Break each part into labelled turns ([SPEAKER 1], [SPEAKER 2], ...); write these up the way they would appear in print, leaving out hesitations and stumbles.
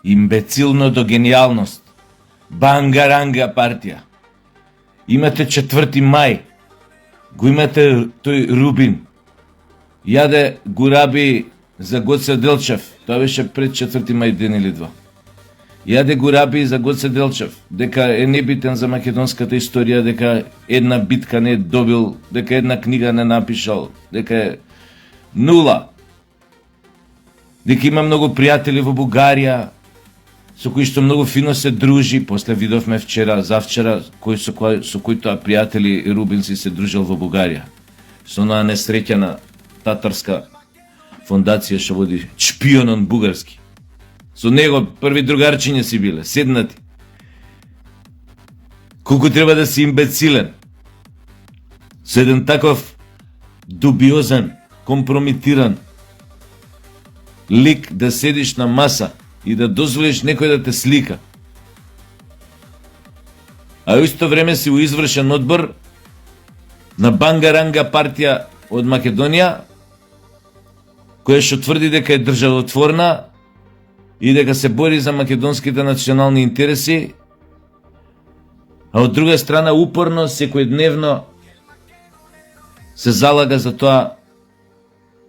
[SPEAKER 1] имбецилно до гениалност, бангаранга партија. Имате 4. мај, го имате тој Рубин, јаде гураби за Гоце Делчев, тоа беше пред 4. мај ден или два. Јаде гураби за Гоце Делчев, дека е небитен за македонската историја, дека една битка не добил, дека една книга не напишал, дека е нула. Дека има многу пријатели во Бугарија, со кои што многу фино се дружи. После видовме вчера, завчера, со кои тоа пријатели Рубин си се дружил во Бугарија. Со онаа несреќена татарска фондација што води шпионон бугарски. Со него први другарчиња си биле, седнати. Колку треба да си имбецилен. Со еден таков дубиозен, компрометиран лик да седиш на маса и да дозволиш некој да те слика. А во исто време си у извршен одбор на бангаранга партија од Македонија, која што тврди дека е државотворна и дека се бори за македонските национални интереси, а од друга страна упорно, секојдневно се залага за тоа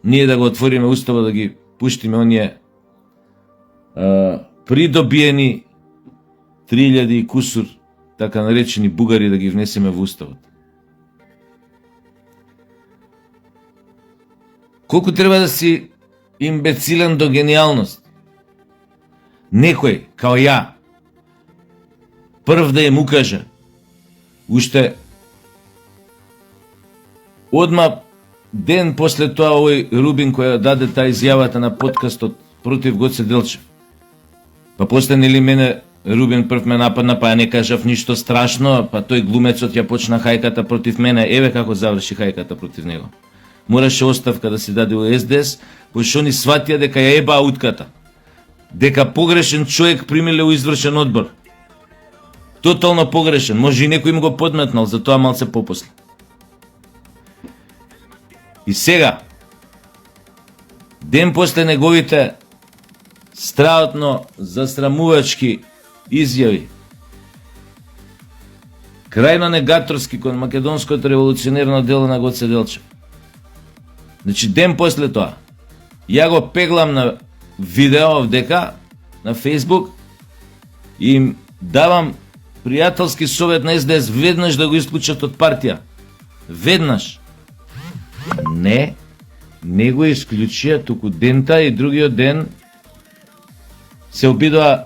[SPEAKER 1] ние да го отвориме устава, да ги пуштиме оние придобиени 3000 и кусур така наречени бугари, да ги внесеме во уставот. Колку треба да си имбецилен до гениалност. Некој, као ја, прв да им укаже, уште одма ден после тоа овој Рубин која даде таа изјавата на подкастот против Гоце Делчев. Па после нели мене Рубин прв ме нападна, па ја не кажав ништо страшно, па тој глумецот ја почна хајката против мене, еве како заврши хајката против него. Мораше оставка да се даде во СДС, пошто они сватија дека ја еба утката. Дека погрешен човек примиле у извршен одбор. Тотално погрешен, може и некој им го подметнал, затоа малце попосле. И сега, ден после неговите страотно засрамувачки изјави, крајно негаторски кон македонското револуционерно дело на Гоце Делчев. Значи, ден после тоа, ја го пеглам на видео вдека на Facebook и им давам пријателски совет на СДС веднаш да го исклучат од партија. Веднаш. Не го исклучија, туку дента и другиот ден се обидува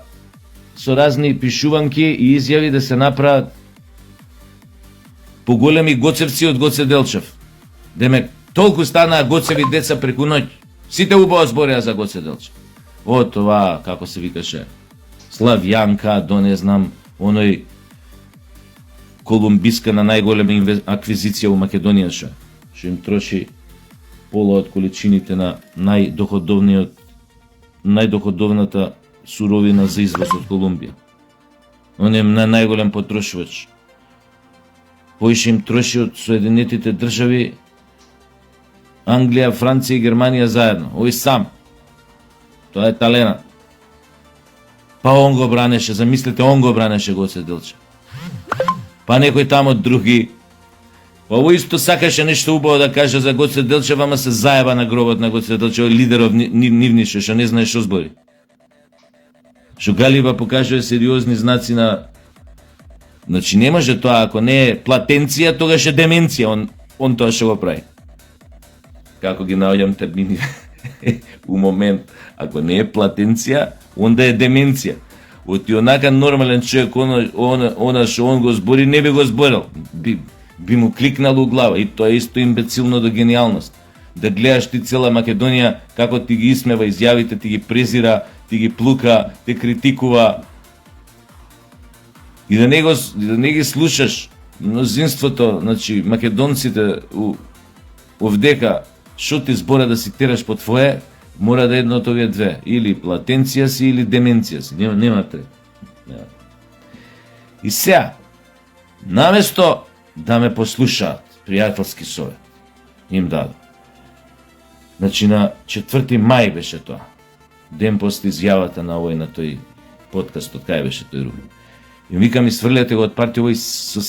[SPEAKER 1] со разни пишуванки и изјави да се направат поголеми гоцевци од Гоце Делчев. Демек, толку станаа гоцеви деца преку ноќ. Сите убаво збореа за Гоце Делчев. О, това, како се викаше, Славјанка, до не знам, оној колумбиска на најголема аквизиција во Македонија што им троши пола од количините на најдоходовната суровина за извоз од Колумбија. Он е најголем потрошувач. Поише им троши од Соединетите држави, Англија, Франција и Германија заедно. Овој сам. Тоа е таленат. Па он го бранеше, замислете, он го бранеше Гоце Делчев. Па некој тамо други. Ово исто сакаше нешто убаво да каже за Гоце Делчев, ама се заеба на гробот на Гоце Делчев, лидеров нивнише, што не знае што збори. Што Галиба покажува сериозни знаци на... Значи не може тоа, ако не е платенција, тогаш е деменција, он тоа што го прави. Како ги наоѓам термини у момент, ако не е платенција, онда е деменција. Оти онака нормален човек, она што он го збори, не би го зборил. Би му кликнало у глава, и тоа е исто имбецилно до гениалност. Да гледаш ти цела Македонија, како ти ги исмева изјавите, ти ги презира, ти ги плука, те критикува. И да не ги слушаш мнозинството, значи македонците овдека, што ти збора да си тераш по твое, мора да едно од овие две. Или платенција си, или деменција си. Нема трет. И сега, наместо да ме послушаат, пријателски совет, им дадо. Значи на 4. мај беше тоа. Ден после изјавата на овој, на тој подкастот, кај беше тој Рубин. И викам, сврляте го од партија, овој со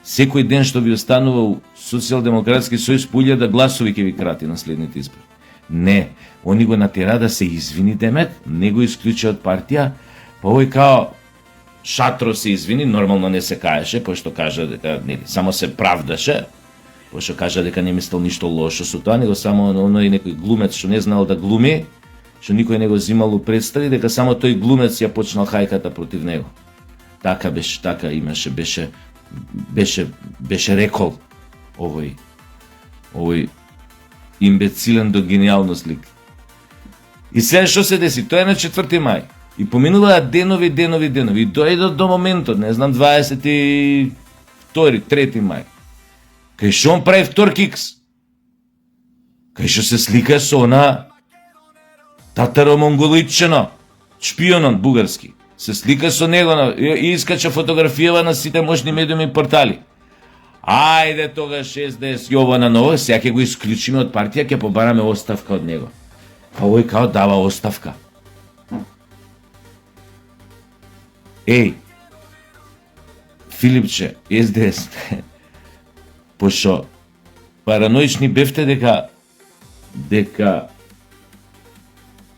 [SPEAKER 1] секој ден што ви останува Социјалдемократски сојуз по 1000 гласови ќе ви крати на следните избори. Не, они го натера да се извини Демет, не го исклучи од партија, па овој као шатро се извини, нормално не се каеше, пошто кажа дека нели само се правдаше, пошто кажа дека не мислел ништо лошо со тоа, него само оној некој глумец што не знаел да глуми, што никој не го взимал у представи, дека само тој глумец ја почнал хајката против него. Така беше, така имаше, беше рекол овој имбецилен до гениалност лик. И сега што се деси? Тоа е на 4 мај. И поминуваа денови. И дојдот до моментот, не знам, 22, 3 мај. Кај што он прави втор кикс? Кај што се слика со она татаро-монголичено, шпионот бугарски. Се слика со него и искача фотографијава на сите можни медиуми и портали. Ајде тогаш СДС Јована Ново, сега ќе го исклучиме од партија, ќе побараме оставка од него. Па овој као дава оставка. Еј, Филипче, СДС, пошо параноични бевте дека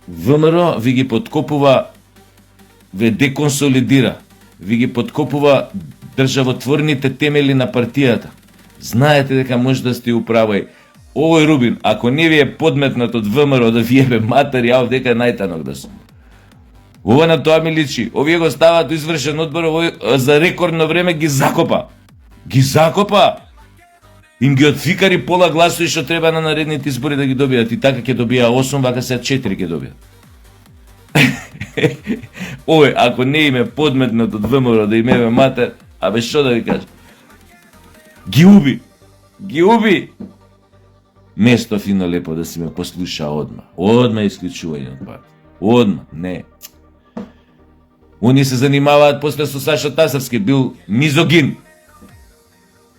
[SPEAKER 1] ВМРО ви ги подкопува, ве деконсолидира, ви ги подкопува државотворните темели на партијата. Знаете дека може да сте управај. Овој Рубин, ако не ви е подметнат од ВМРО да ви ебе матери, ја дека најтанок да сум. Ова на тоа ми личи. Овие го ставаат извршен одбор, овој за рекордно време ги закопа. Ги закопа! Им ги отфикари пола гласови што треба на наредните избори да ги добијат. И така ќе добија 8, вака се 4 ќе добијат. Овој, ако не име подметнат од ВМРО да им ебе матер, абе што да ви кажа? Ги уби! Место фино лепо да си ме послуша одма. Одма исклучување од партија. Одма, не. Они се занимаваат после со Саша Тасовски, бил мизогин.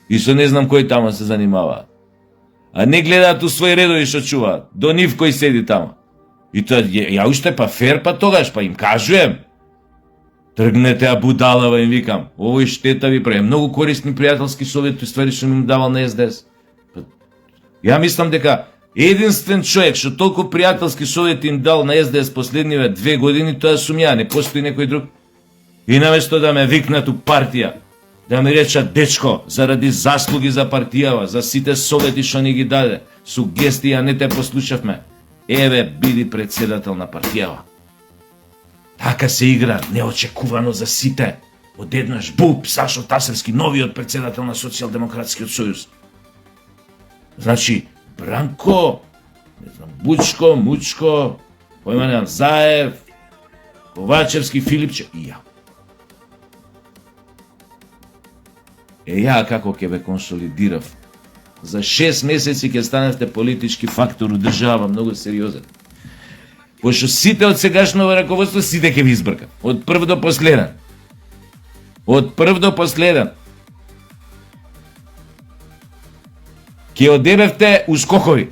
[SPEAKER 1] И со не знам кој тамо се занимаваат. А не гледаат у своји редови што чуваат. До нив кој седи тамо. И тоа, ја уште па фер па тогаш, па им кажуем. Тргнете а будалава, им викам. Овој штета ви прави. Многу корисни пријателски совети ствари што ми давал на СДС. Ја мислам дека единствен човек што толку пријателски совети им дал на СДС последниве 2 години, тоа сум ја, не постои некој друг. И наместо да ме викнат у партија, да ми речат дечко, заради заслуги за партијава, за сите совети што ни ги даде, сугестии, а не те послушавме. Еве, биди председател на партијава. Така се игра неочекувано за сите. Одеднаш буп, Сашо Тасевски, новиот председател на Социјалдемократскиот сојуз. Значи, Бранко, не знам, Бучко, Мучко, појма немам, Заев, Ковачевски, Филипче и ја. Ја како ќе ве консолидирав. За 6 месеци ќе станете политички фактор у држава, многу сериозен. Пошто сите од сегашното раководство, сите ќе ви избркат. Од прв до последен. Од прв до последен. Ке одебевте у скокови.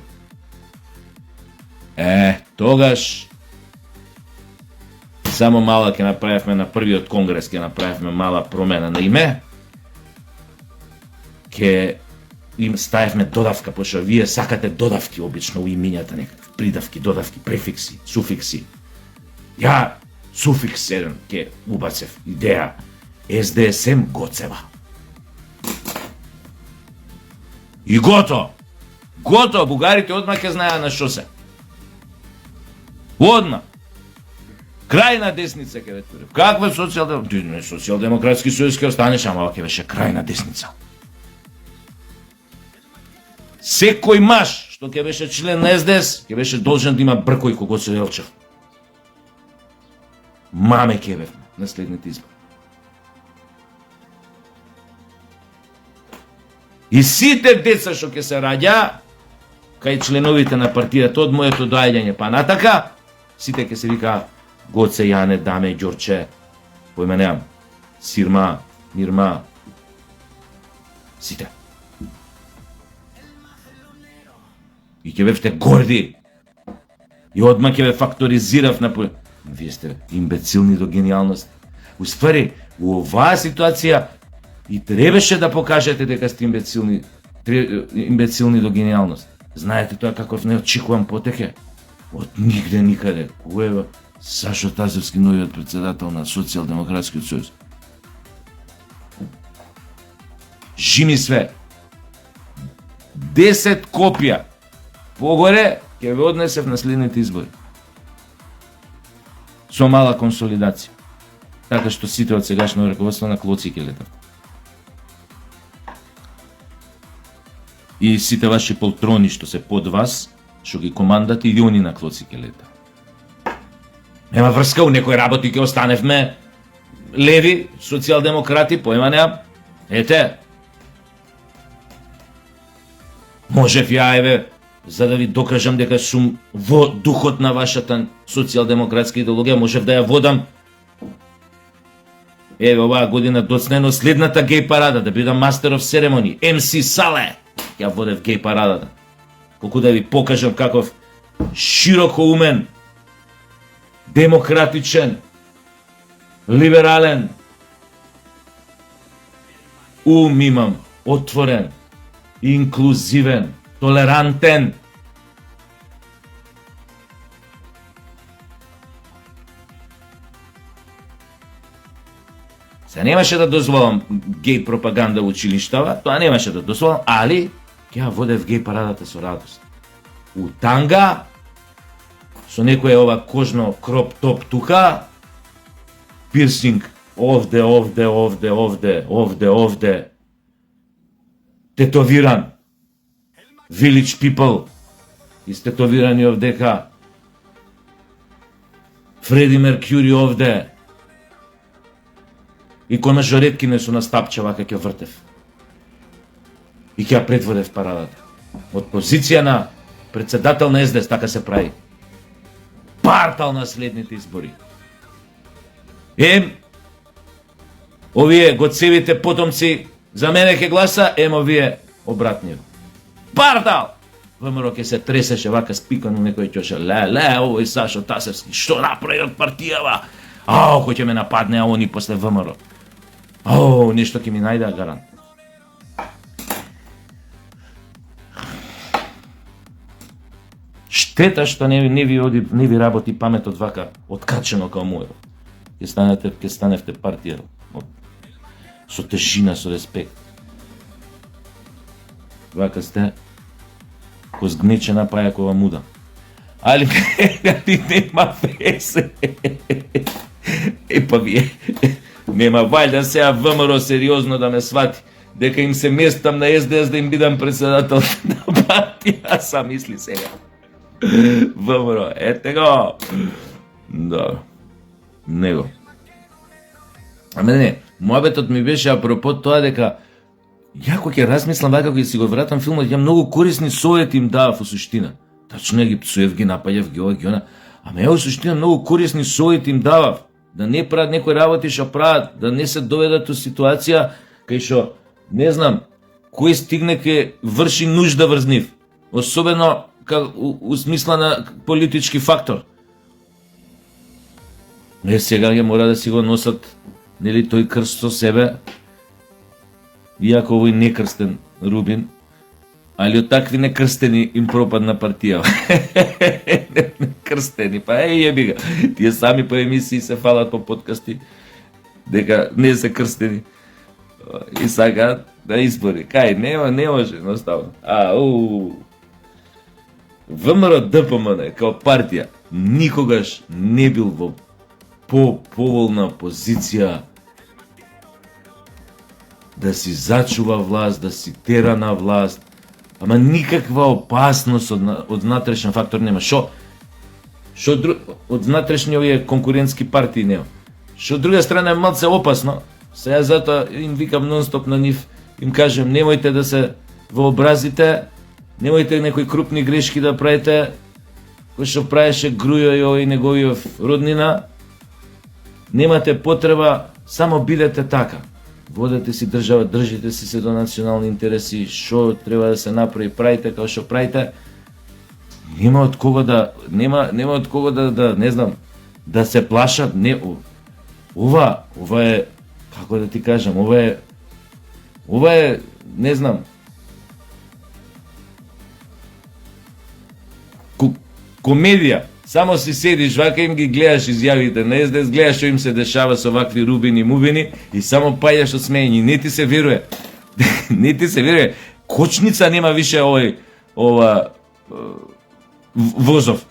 [SPEAKER 1] Тогаш само мала ќе направивме на првиот конгрес, ќе направивме мала промена на име. Ке им ставивме додавка, пошто вие сакате додавки обично у имињата, некакви придавки, додавки, префикси, суфикси. Ја суфикс еден ке убацев, идеја СДСМ Гоцева. И готово! Готово! Бугарите одма ќе знаеа на што се. Одма! Крајна десница ќе ве. Каква социјалдемократски сојуз ќе останеш, ама ќе беше крајна десница. Секој маж што ќе беше член на СДС, ќе беше должен да има бркој кога се Елчев. Маме ќе бевме на следните избори. И сите деца што ќе се раѓа кај членовите на партијата од моето доаѓање па натака, сите ќе се вика Гоце, Јане, Даме, Ѓорче, поиме немам, Сирма, Мирма, сите. И ќе бевте горди. И одма ќе ве факторизирав на... Вие сте имбецилни до гениалност. Уствари, у оваа ситуација и требаше да покажете дека сте имбецилни до гениалност. Знаете тоа каков не очекувам потеке? Од нигде никаде. Кој е Сашо Тазевски, новиот председател на Социјалдемократскиот сојуз? Жими све. 10 копија погоре ќе ве однесев на следните избори. Со мала консолидација. Така што сите од сегашно раководство на клоци ќе летат. И сите ваши полтрони што се под вас, што ги командате, и они на клоци ќе летат. Нема врска, у некој работи ќе останевме леви, социјалдемократи, поема неам. Ете, можев ја, еве, за да ви докажам дека сум во духот на вашата социјалдемократска идеологија, можев да ја водам. Еве, оваа година доцнено следната геј парада, да бидам мастер оф церемони, MC Сале, ја водев геј парадата. Колку да ви покажам каков широко умен, демократичен, либерален ум имам, отворен, инклузивен, толерантен. Се немаше да дозволам геј пропаганда во училиштава, тоа немаше да дозволам, али ќе ја водев геј парадата со радост. У танга, со некој ова кожно кроп топ тука, пирсинг овде, тетовиран, Village People, истетовирани овдека, Фреди Меркјури овде, и кој мажореткине со настапче вака ќе вртев. И ќе ја предводев парадата. Од позиција на председател на СДС, така се прави. Партал на следните избори. Овие гоцевите потомци за мене ќе гласа, овие обратниот. Партал! ВМРО ќе се тресеше вака спикано некој ќоше. Овој Сашо Тасевски, што направи од партијава? Кој ќе ме нападне, они после ВМРО. Нешто ќе ми најде гарант. Штета што не ви работи паметот вака откачено као мојот. Ќе станевте партија со тежина, со респект. Вака сте ко згнечена пајакова муда. Али нема везе. Па вие нема вајда сега ВМРО сериозно да ме свати дека им се местам на СДС да им бидам председател на партија, сам мисли сега. ВМРО, ете го. Да. Него. Не, моабетот ми беше апропо тоа дека јако ќе размислам вака кога си го вратам филмот, ја многу корисни совети им давав во суштина. Тачно ги псуев, ги напаѓав, ги ова, ги она. Ама во суштина многу корисни совети им давав. Да не прават некои работи што прават, да не се доведат у ситуација кај што, не знам, кој стигне ке врши нужда врз нив. Особено у смисла на политички фактор. Сега ќе мора да си го носат, нели, тој крст со себе, иако овој некрстен Рубин, али од такви некрстени им пропадна партија. Крстени, па јеби га. Тие сами по емисии се фалат по подкасти дека не се крстени. И сакаат да избори. Кај, не може, едноставно. ВМРО ДПМН као партија никогаш не бил во поволна позиција да си зачува власт, да си тера на власт, ама никаква опасност од внатрешен фактор нема. Шо од внатрешни овие конкурентски партии нема. Шо од друга страна е малце опасно. Сега затоа им викам нон-стоп на нив, им кажем немојте да се вообразите, немојте некои крупни грешки да правите, кој што правеше Грујо и овој неговиот роднина. Немате потреба, само бидете така. Водете си држава, држите си се до национални интереси, што треба да се направи, правите како што правите. Нема од кого да не знам, да се плашат, ова е, како да ти кажам, ова е, не знам, комедија. Само си седиш вака им ги гледаш изјавите на СДС, гледаш што им се дешава со вакви рубини мубини и само паѓаш од смеење. Не ти се веруе. Не ти се веруе. Кочница нема више ова возов.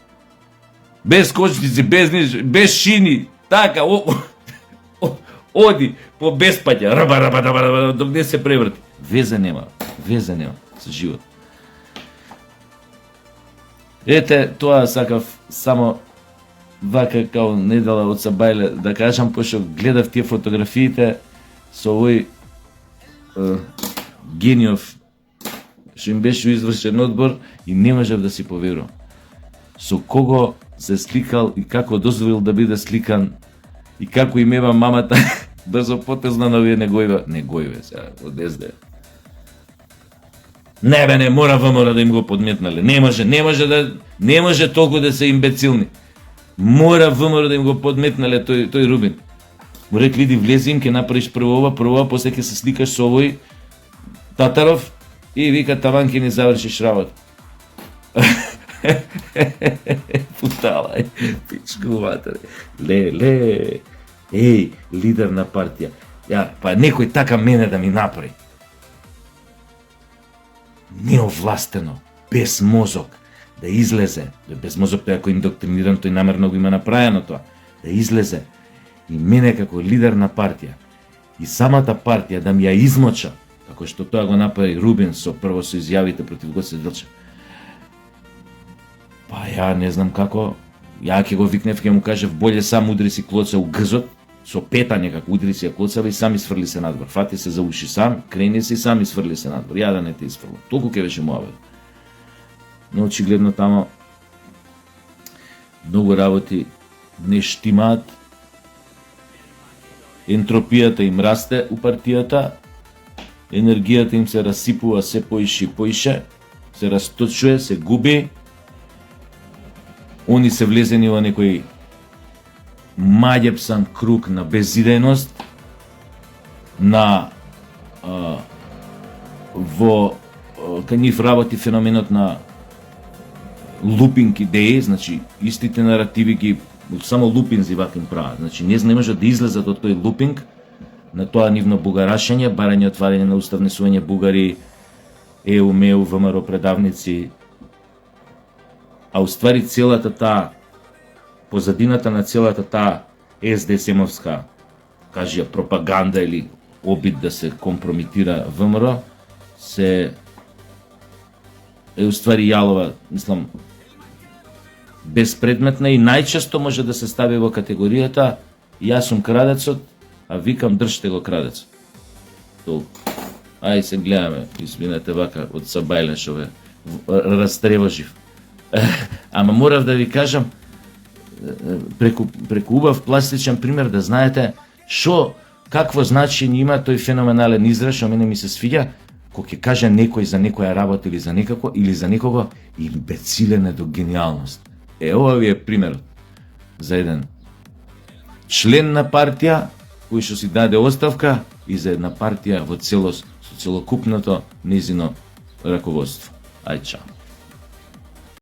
[SPEAKER 1] Без кочници, без шини, така, оди по беспаѓа, раба, док не се преврти. Везе нема со живот. Ете, тоа сакав само вака као недела од Сабајле да кажам, пошто гледав тие фотографиите со овој гениов што им беше извршен одбор и не можев да си поверувам. Со кого се сликал и како дозволил да биде сликан и како им ева мамата брзо потезна на овие негојве сега од СД. Не мора да им го подметнале. Не може толку да се имбецилни. Мора ВМРО да им го подметнале тој Рубин. Му рекли иди влези им, ќе направиш прво ова, после ќе се сликаш со овој Татаров и вика таван ќе ни завршиш работа. Путала, пичку матер. Ле. Еј, лидер на партија. Ја, па некој така мене да ми направи. Неовластено, без мозок, да излезе, без мозок тој ако индоктриниран, тој намерно го има направено тоа, да излезе и мене како лидер на партија и самата партија да ми ја измоча, како што тоа го направи Рубин прво со изјавите против Гоце Делчев. Па ја не знам како, ја ќе го викнев, ќе му кажев боле сам удри си клоца у гзот, со пета некако удри си ја клоцава и сам изфрли се надвор. Фати се за уши сам, крени се и сам изфрли се надвор. Ја да не те изфрлам. Толку ќе беше муавет. Но очигледно тамо многу работи не штимаат. Ентропијата им расте у партијата, енергијата им се расипува се поише и поише, се расточува, се губи. Они се влезени во некој маѓепсан круг на безидејност, на кај нив работи феноменот на лупинг идеи, значи истите наративи ги само лупинзи вака им прават. Значи не можат да излезат од тој лупинг на тоа нивно бугарашење, барање отварање на уставнесување бугари, ЕУ, МЕУ, ВМРО предавници, а уствари целата таа позадината на целата таа СДСМовска, кажи ја, пропаганда или обид да се компрометира ВМРО, се е уствари јалова, мислам, безпредметна и најчесто може да се стави во категоријата јас сум крадецот, а викам држте го крадецот. Толку. Ај се гледаме, извинете вака од Сабајле што ве растревожив. Ама морав да ви кажам, преку убав пластичен пример да знаете какво значење има тој феноменален израз што мене ми се свиѓа, кога ќе каже некој за некоја работа или за некако или за некого имбецилен е до гениалност. Ова ви е примерот за еден член на партија кој што си даде оставка и за една партија во целост со целокупното низино раководство. Ај чао.